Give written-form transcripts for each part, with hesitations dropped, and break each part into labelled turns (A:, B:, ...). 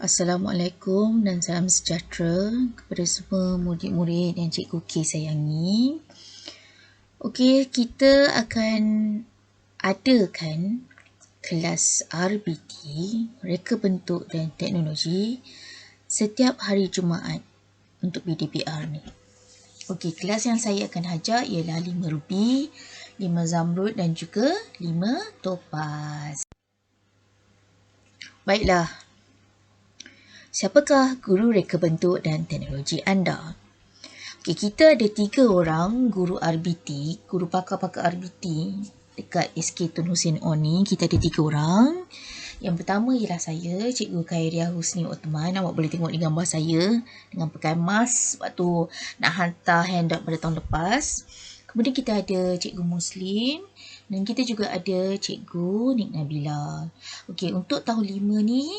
A: Assalamualaikum dan salam sejahtera kepada semua murid-murid yang Cikgu K sayangi. Okey, kita akan adakan kelas RBT, Reka Bentuk dan Teknologi, setiap hari Jumaat untuk PDPR ni. Okey, kelas yang saya akan ajar ialah 5 Ruby, 5 Zamrud dan juga 5 Topaz. Baiklah. Siapakah guru reka bentuk dan teknologi anda? Okay, kita ada 3 orang guru RBT, guru pakar-pakar RBT dekat SK Tun Hussein On ni. Kita ada 3 orang. Yang pertama ialah saya, Cikgu Khairia Husni Othman. Awak boleh tengok di gambar saya dengan pakai mask waktu nak hantar handout pada tahun lepas. Kemudian kita ada Cikgu Muslim dan kita juga ada Cikgu Nik Nabila. Okey, untuk tahun 5 ni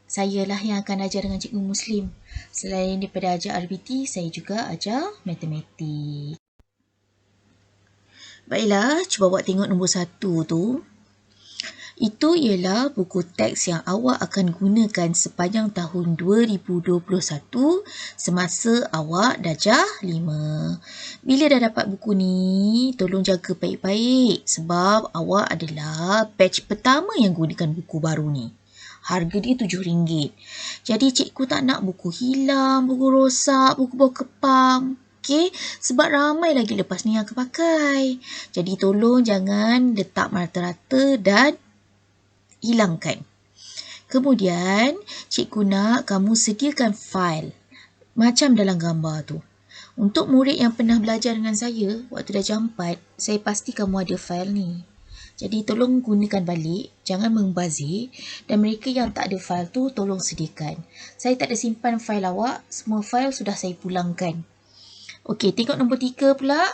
A: saya lah yang akan ajar dengan Cikgu Muslim. Selain daripada ajar RBT, saya juga ajar matematik. Baiklah, cuba awak tengok nombor 1 tu. Itu ialah buku teks yang awak akan gunakan sepanjang tahun 2021 semasa awak darjah 5. Bila dah dapat buku ni, tolong jaga baik-baik sebab awak adalah batch pertama yang gunakan buku baru ni. Harga dia RM7. Jadi cikgu tak nak buku hilang, buku rosak, buku bau kepam. Okey, sebab ramai lagi lepas ni yang akan pakai. Jadi tolong jangan letak merata-rata dan hilangkan. Kemudian, cikgu nak kamu sediakan fail macam dalam gambar tu. Untuk murid yang pernah belajar dengan saya waktu darjah 4, saya pasti kamu ada fail ni. Jadi tolong gunakan balik, jangan membazir, dan mereka yang tak ada fail tu tolong sediakan. Saya tak ada simpan fail awak, semua fail sudah saya pulangkan. Okey, tengok nombor 3 pula.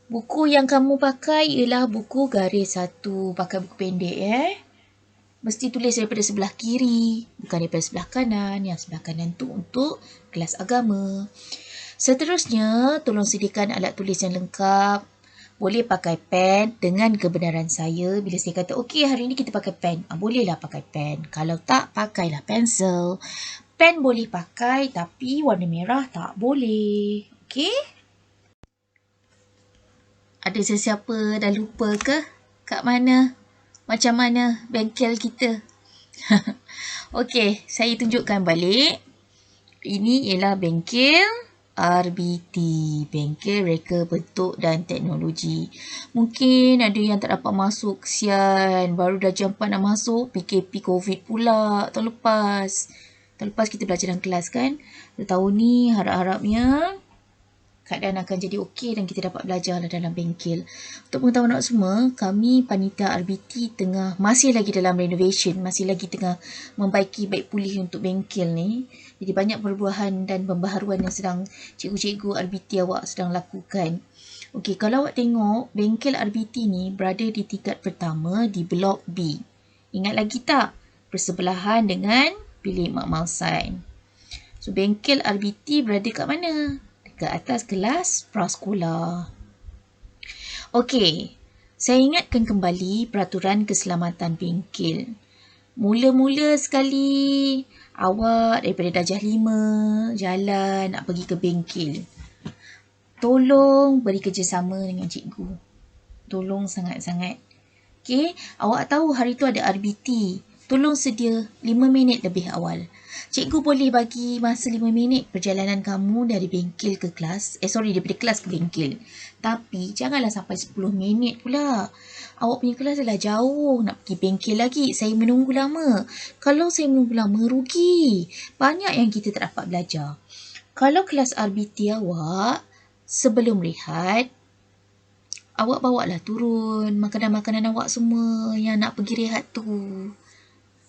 A: Buku yang kamu pakai ialah buku garis 1, pakai buku pendek Mesti tulis daripada sebelah kiri, bukan daripada sebelah kanan. Yang sebelah kanan tu untuk kelas agama. Seterusnya, tolong sediakan alat tulis yang lengkap. Boleh pakai pen dengan kebenaran saya. Bila saya kata, okey hari ni kita pakai pen. Bolehlah pakai pen. Kalau tak, pakailah pensel. Pen boleh pakai tapi warna merah tak boleh. Okey? Ada sesiapa dah lupa ke? Kat mana? Macam mana bengkel kita? Okey, saya tunjukkan balik. Ini ialah bengkel RBT, Bengkel Reka Bentuk dan Teknologi. Mungkin ada yang tak dapat masuk, kesian. Baru darjah 4 nak masuk, PKP COVID pula tahun lepas. Tahun lepas kita belajar dalam kelas kan. Tahun ni harap-harapnya keadaan akan jadi okey dan kita dapat belajar dalam bengkel. Untuk pengetahuan awak semua, kami panitia RBT masih lagi dalam renovation, masih lagi tengah membaiki baik pulih untuk bengkel ni. Jadi banyak perubahan dan pembaharuan yang sedang cikgu-cikgu RBT awak sedang lakukan. Okey, kalau awak tengok, bengkel RBT ni berada di tingkat pertama di blok B. Ingat lagi tak? Bersebelahan dengan bilik makmal sains. So, bengkel RBT berada kat mana? Dekat atas kelas prasekolah. Okey, saya ingatkan kembali peraturan keselamatan bengkel. Mula-mula sekali, awak daripada darjah 5 jalan nak pergi ke bengkel. Tolong beri kerjasama dengan cikgu. Tolong sangat-sangat. Okey, awak tahu hari tu ada RBT. Tolong sedia 5 minit lebih awal. Cikgu boleh bagi masa 5 minit perjalanan kamu dari bengkel ke kelas. Daripada kelas ke bengkel. Tapi janganlah sampai 10 minit pula. Awak punya kelas adalah jauh. Nak pergi bengkel lagi. Saya menunggu lama. Kalau saya menunggu lama, rugi. Banyak yang kita tak dapat belajar. Kalau kelas RBT awak, sebelum rehat, awak bawalah turun makanan-makanan awak semua yang nak pergi rehat tu.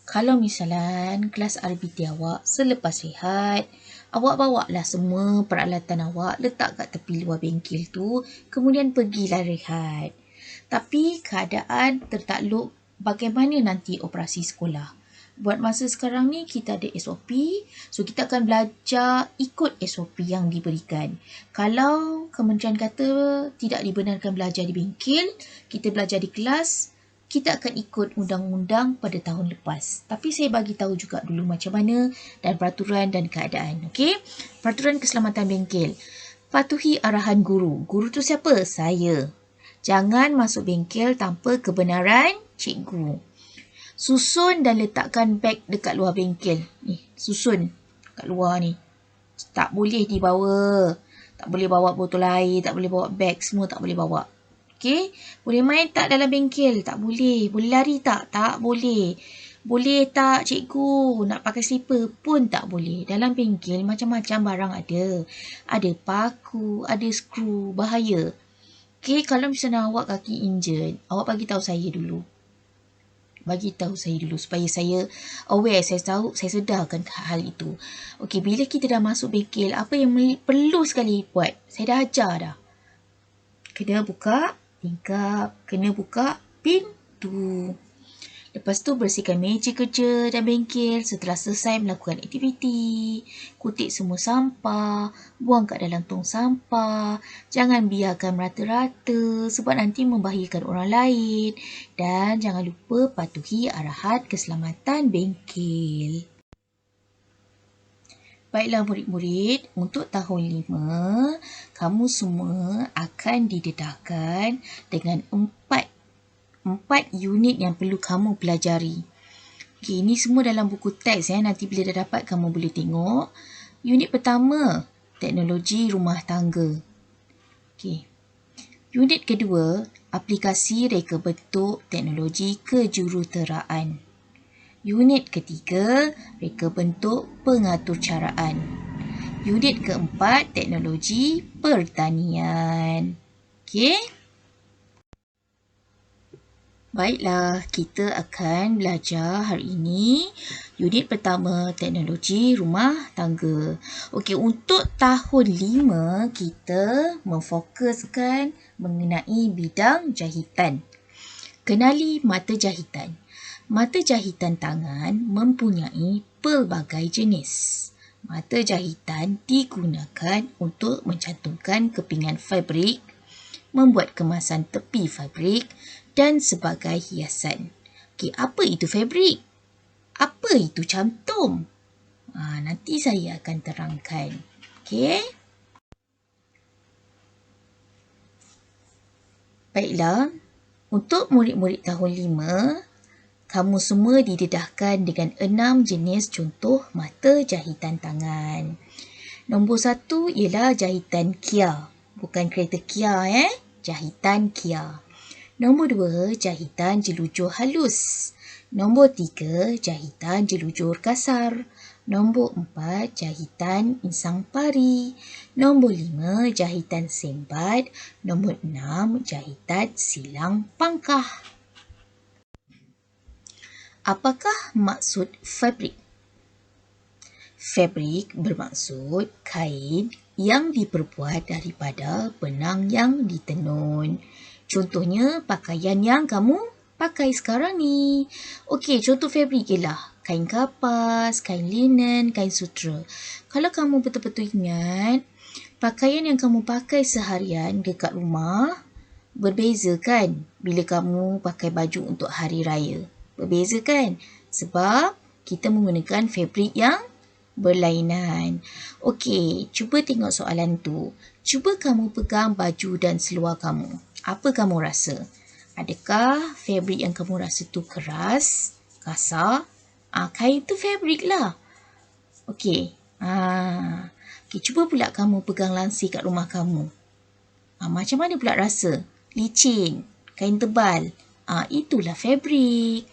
A: Kalau misalnya kelas RBT awak selepas rehat, awak bawalah semua peralatan awak letak kat tepi luar bengkel tu, kemudian pergilah rehat. Tapi keadaan tertakluk bagaimana nanti operasi sekolah. Buat masa sekarang ni kita ada SOP, so kita akan belajar ikut SOP yang diberikan. Kalau kementerian kata tidak dibenarkan belajar di bengkel, kita belajar di kelas, kita akan ikut undang-undang pada tahun lepas. Tapi saya bagi tahu juga dulu macam mana dan peraturan dan keadaan. Okey? Peraturan keselamatan bengkel. Patuhi arahan guru. Guru tu siapa? Saya. Jangan masuk bengkel tanpa kebenaran cikgu. Susun dan letakkan beg dekat luar bengkel. Ni, susun kat luar ni. Tak boleh dibawa. Tak boleh bawa botol air, tak boleh bawa beg, semua tak boleh bawa. Okey? Boleh main tak dalam bengkel? Tak boleh. Boleh lari tak? Tak boleh. Boleh tak cikgu nak pakai slipper pun tak boleh. Dalam bengkel macam-macam barang ada. Ada paku, ada skru, bahaya. Okey, kalau misalnya awak kaki injured, awak bagi tahu saya dulu. Bagi tahu saya dulu supaya saya aware, saya tahu, saya sedarkan hal itu. Okey, bila kita dah masuk bengkel, apa yang perlu sekali buat? Saya dah ajar dah. Kena buka tingkap, kena buka pintu. Lepas tu bersihkan meja kerja dan bengkel setelah selesai melakukan aktiviti. Kutip semua sampah, buang kat dalam tong sampah. Jangan biarkan merata-rata sebab nanti membahayakan orang lain. Dan jangan lupa patuhi arahan keselamatan bengkel. Baiklah murid-murid, untuk tahun 5, kamu semua akan didedahkan dengan 4 unit yang perlu kamu pelajari. Okay, ini semua dalam buku teks ya. Nanti bila dah dapat kamu boleh tengok. Unit pertama, teknologi rumah tangga. Okay. Unit kedua, aplikasi reka bentuk teknologi kejuruteraan. Unit ketiga, reka bentuk pengaturcaraan. Unit keempat, teknologi pertanian. Okey? Baiklah, kita akan belajar hari ini unit pertama, teknologi rumah tangga. Okey, untuk tahun 5, kita memfokuskan mengenai bidang jahitan. Kenali mata jahitan. Mata jahitan tangan mempunyai pelbagai jenis. Mata jahitan digunakan untuk mencantumkan kepingan fabrik, membuat kemasan tepi fabrik dan sebagai hiasan. Okey, apa itu fabrik? Apa itu cantum? Nanti saya akan terangkan. Okey? Baiklah, untuk murid-murid tahun 5, kamu semua didedahkan dengan 6 jenis contoh mata jahitan tangan. Nombor 1 ialah jahitan Kia. Bukan kereta Kia jahitan Kia. Nombor 2, jahitan jelujur halus. Nombor 3, jahitan jelujur kasar. Nombor 4, jahitan insang pari. Nombor 5, jahitan sembat. Nombor 6, jahitan silang pangkah. Apakah maksud fabrik? Fabrik bermaksud kain yang diperbuat daripada benang yang ditenun. Contohnya pakaian yang kamu pakai sekarang ni. Okey, contoh fabrik ialah kain kapas, kain linen, kain sutera. Kalau kamu betul-betul ingat, pakaian yang kamu pakai seharian dekat rumah berbeza kan bila kamu pakai baju untuk hari raya. Berbeza kan? Sebab kita menggunakan fabrik yang berlainan. Okey, cuba tengok soalan tu. Cuba kamu pegang baju dan seluar kamu. Apa kamu rasa? Adakah fabrik yang kamu rasa tu keras, kasar? Kain tu fabrik lah. Okey. Okey, cuba pula kamu pegang langsir kat rumah kamu. Macam mana pula rasa? Licin, kain tebal. Itulah fabrik.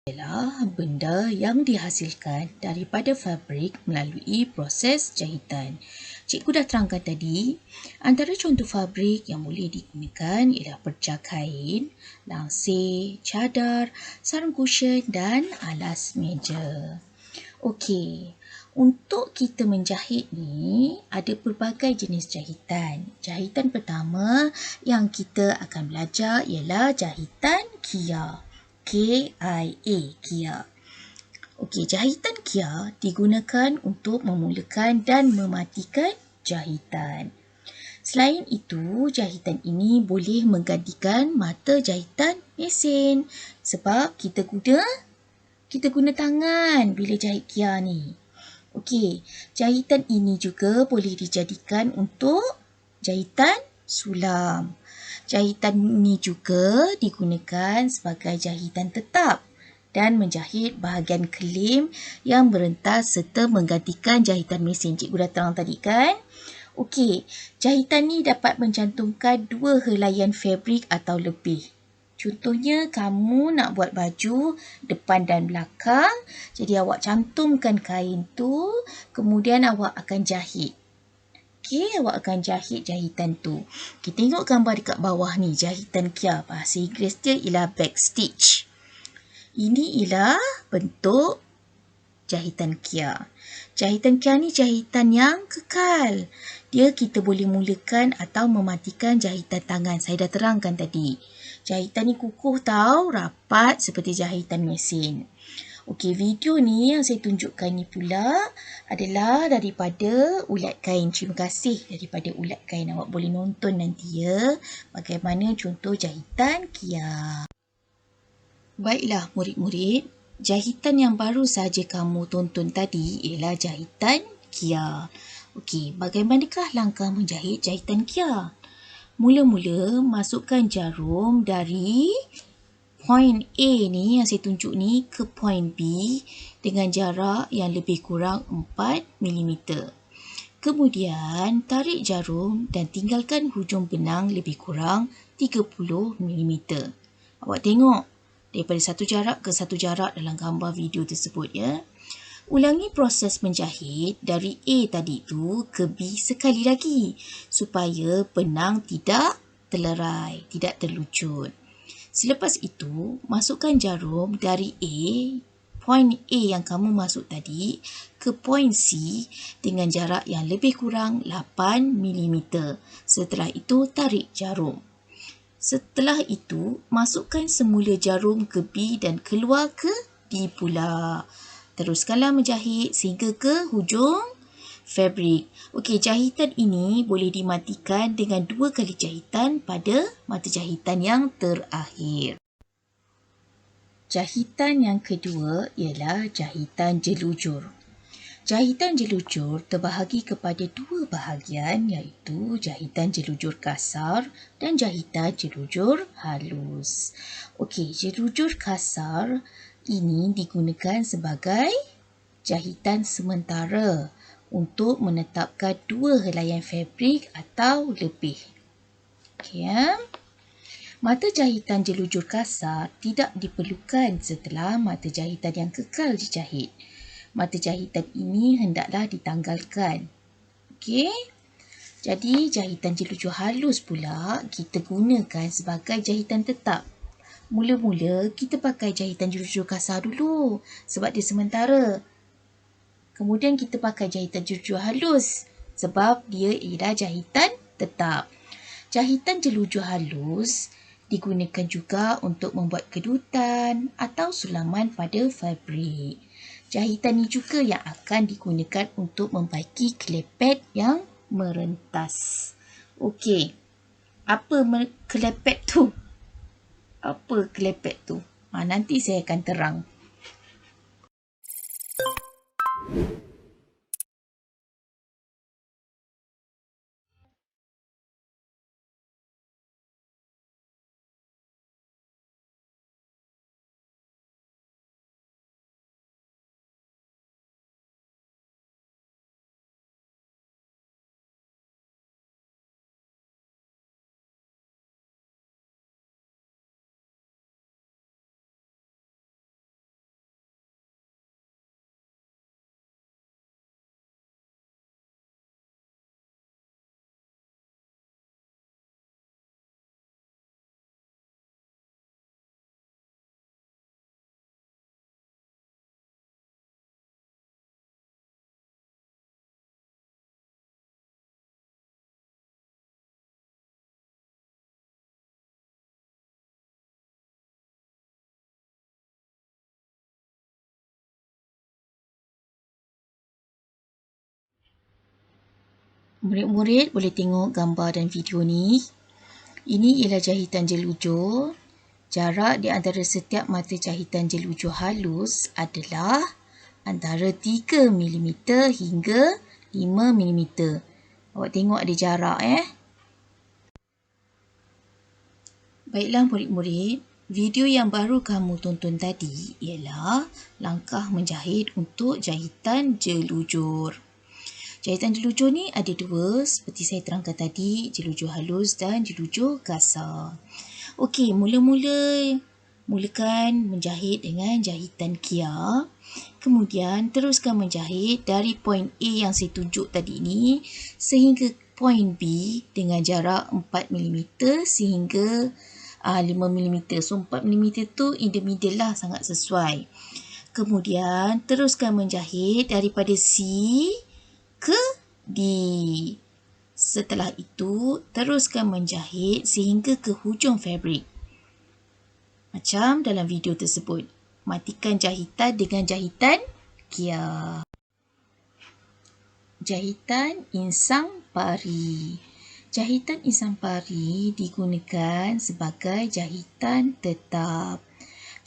A: Ialah benda yang dihasilkan daripada fabrik melalui proses jahitan. Cikgu dah terangkan tadi, antara contoh fabrik yang boleh digunakan ialah perca kain, langsir, cadar, sarung kusyen dan alas meja. Okey, untuk kita menjahit ni ada pelbagai jenis jahitan. Jahitan pertama yang kita akan belajar ialah jahitan Kia. K-I-A, Kia. Okey, jahitan Kia digunakan untuk memulakan dan mematikan jahitan. Selain itu, jahitan ini boleh menggantikan mata jahitan mesin sebab kita guna tangan bila jahit Kia ni. Okey, jahitan ini juga boleh dijadikan untuk jahitan sulam. Jahitan ini juga digunakan sebagai jahitan tetap dan menjahit bahagian kelem yang berentas serta menggantikan jahitan mesin. Cikgu dah terang tadi kan? Okey, jahitan ni dapat mencantumkan 2 helaian fabrik atau lebih. Contohnya kamu nak buat baju depan dan belakang, jadi awak cantumkan kain tu, kemudian awak akan jahit. Okey, awak akan jahit jahitan tu. Kita tengok gambar dekat bawah ni, jahitan Kia. Bahasa Inggeris dia ialah backstitch. Ini ialah bentuk jahitan Kia. Jahitan Kia ni jahitan yang kekal. Dia kita boleh mulakan atau mematikan jahitan tangan. Saya dah terangkan tadi. Jahitan ni kukuh tau, rapat seperti jahitan mesin. Okey, video ni yang saya tunjukkan ni pula adalah daripada ulat kain. Terima kasih daripada ulat kain. Awak boleh nonton nanti ya bagaimana contoh jahitan Kia. Baiklah murid-murid, jahitan yang baru saja kamu tonton tadi ialah jahitan Kia. Okey, bagaimanakah langkah menjahit jahitan Kia? Mula-mula masukkan jarum dari point A ni yang saya tunjuk ni ke point B dengan jarak yang lebih kurang 4 mm. Kemudian tarik jarum dan tinggalkan hujung benang lebih kurang 30 mm. Awak tengok daripada satu jarak ke satu jarak dalam gambar video tersebut ya. Ulangi proses menjahit dari A tadi tu ke B sekali lagi supaya benang tidak terlerai, tidak terlucut. Selepas itu, masukkan jarum dari A, point A yang kamu masuk tadi, ke point C dengan jarak yang lebih kurang 8 mm. Setelah itu, tarik jarum. Setelah itu, masukkan semula jarum ke B dan keluar ke B pula. Teruskanlah menjahit sehingga ke hujung fabrik. Okey, jahitan ini boleh dimatikan dengan 2 kali jahitan pada mata jahitan yang terakhir. Jahitan yang kedua ialah jahitan jelujur. Jahitan jelujur terbahagi kepada 2 bahagian iaitu jahitan jelujur kasar dan jahitan jelujur halus. Okey, jelujur kasar ini digunakan sebagai jahitan sementara untuk menetapkan 2 helaian fabrik atau lebih. Okey ya. Mata jahitan jelujur kasar tidak diperlukan setelah mata jahitan yang kekal dijahit. Mata jahitan ini hendaklah ditanggalkan. Okey. Jadi jahitan jelujur halus pula kita gunakan sebagai jahitan tetap. Mula-mula kita pakai jahitan jelujur kasar dulu sebab dia sementara. Kemudian kita pakai jahitan jelujur halus sebab dia ialah jahitan tetap. Jahitan jelujur halus digunakan juga untuk membuat kedutan atau sulaman pada fabrik. Jahitan ini juga yang akan digunakan untuk membaiki kelepet yang merentas. Okey, apa kelepet tu? Apa kelepet tu? Nanti saya akan terang. Murid-murid boleh tengok gambar dan video ni. Ini ialah jahitan jelujur. Jarak di antara setiap mata jahitan jelujur halus adalah antara 3 mm hingga 5 mm. Awak tengok ada jarak Baiklah murid-murid, video yang baru kamu tonton tadi ialah langkah menjahit untuk jahitan jelujur. Jahitan jelujur ni ada dua seperti saya terangkan tadi, jelujur halus dan jelujur kasar. Okey, mulakan menjahit dengan jahitan kia. Kemudian teruskan menjahit dari poin A yang saya tunjuk tadi ni sehingga poin B dengan jarak 4 mm sehingga 5 mm. So 4 mm tu in the middle lah, sangat sesuai. Kemudian teruskan menjahit daripada C ke D. Setelah itu teruskan menjahit sehingga ke hujung fabrik. Macam dalam video tersebut. Matikan jahitan dengan jahitan kia. Jahitan insang pari. Jahitan insang pari digunakan sebagai jahitan tetap.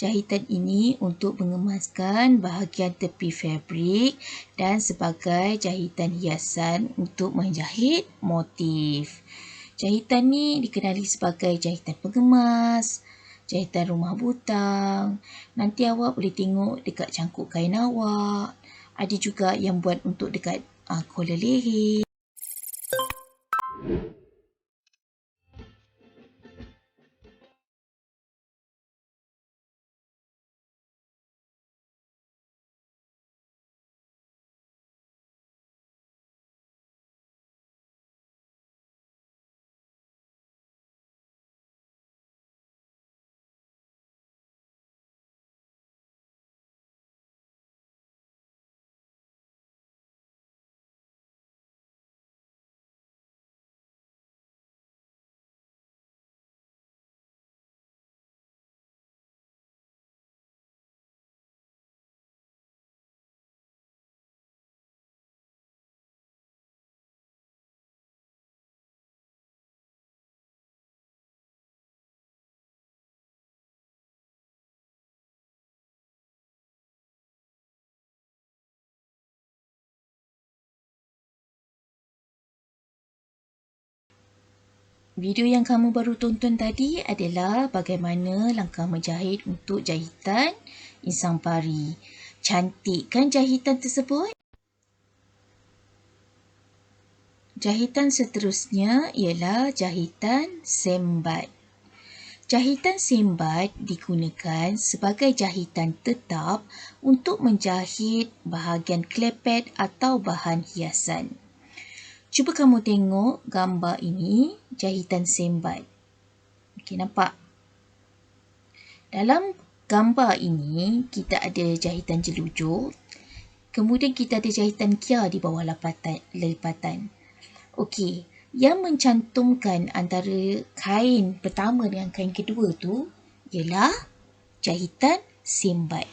A: Jahitan ini untuk mengemaskan bahagian tepi fabrik dan sebagai jahitan hiasan untuk menjahit motif. Jahitan ni dikenali sebagai jahitan pengemas, jahitan rumah butang. Nanti awak boleh tengok dekat cangkuk kain awak. Ada juga yang buat untuk dekat collar leher. Video yang kamu baru tonton tadi adalah bagaimana langkah menjahit untuk jahitan insang pari. Cantik kan jahitan tersebut? Jahitan seterusnya ialah jahitan sembat. Jahitan sembat digunakan sebagai jahitan tetap untuk menjahit bahagian klepet atau bahan hiasan. Cuba kamu tengok gambar ini, jahitan sembat. Okey, nampak? Dalam gambar ini, kita ada jahitan jelujur. Kemudian kita ada jahitan kia di bawah lipatan. Okey, yang mencantumkan antara kain pertama dengan kain kedua tu ialah jahitan sembat.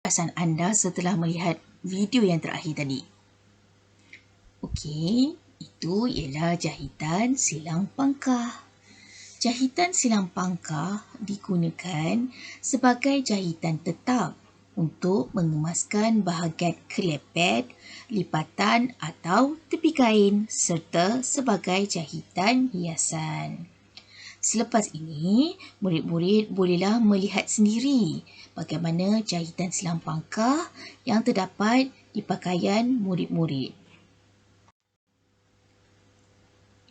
A: Perasaan anda setelah melihat video yang terakhir tadi? Okey, itu ialah jahitan silang pangkah. Jahitan silang pangkah digunakan sebagai jahitan tetap untuk mengemaskan bahagian kelepet, lipatan atau tepi kain serta sebagai jahitan hiasan. Selepas ini, murid-murid bolehlah melihat sendiri bagaimana jahitan silang pangkah yang terdapat di pakaian murid-murid.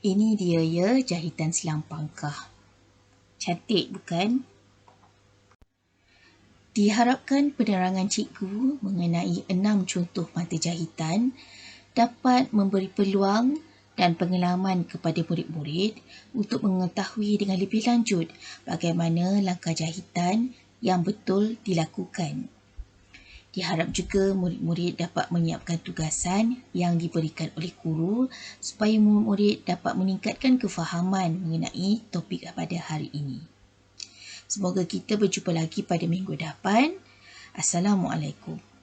A: Ini dia ya jahitan silang pangkah. Cantik bukan? Diharapkan penerangan cikgu mengenai 6 contoh mata jahitan dapat memberi peluang dan pengalaman kepada murid-murid untuk mengetahui dengan lebih lanjut bagaimana langkah jahitan yang betul dilakukan. Diharap juga murid-murid dapat menyiapkan tugasan yang diberikan oleh guru supaya murid-murid dapat meningkatkan kefahaman mengenai topik pada hari ini. Semoga kita berjumpa lagi pada minggu depan. Assalamualaikum.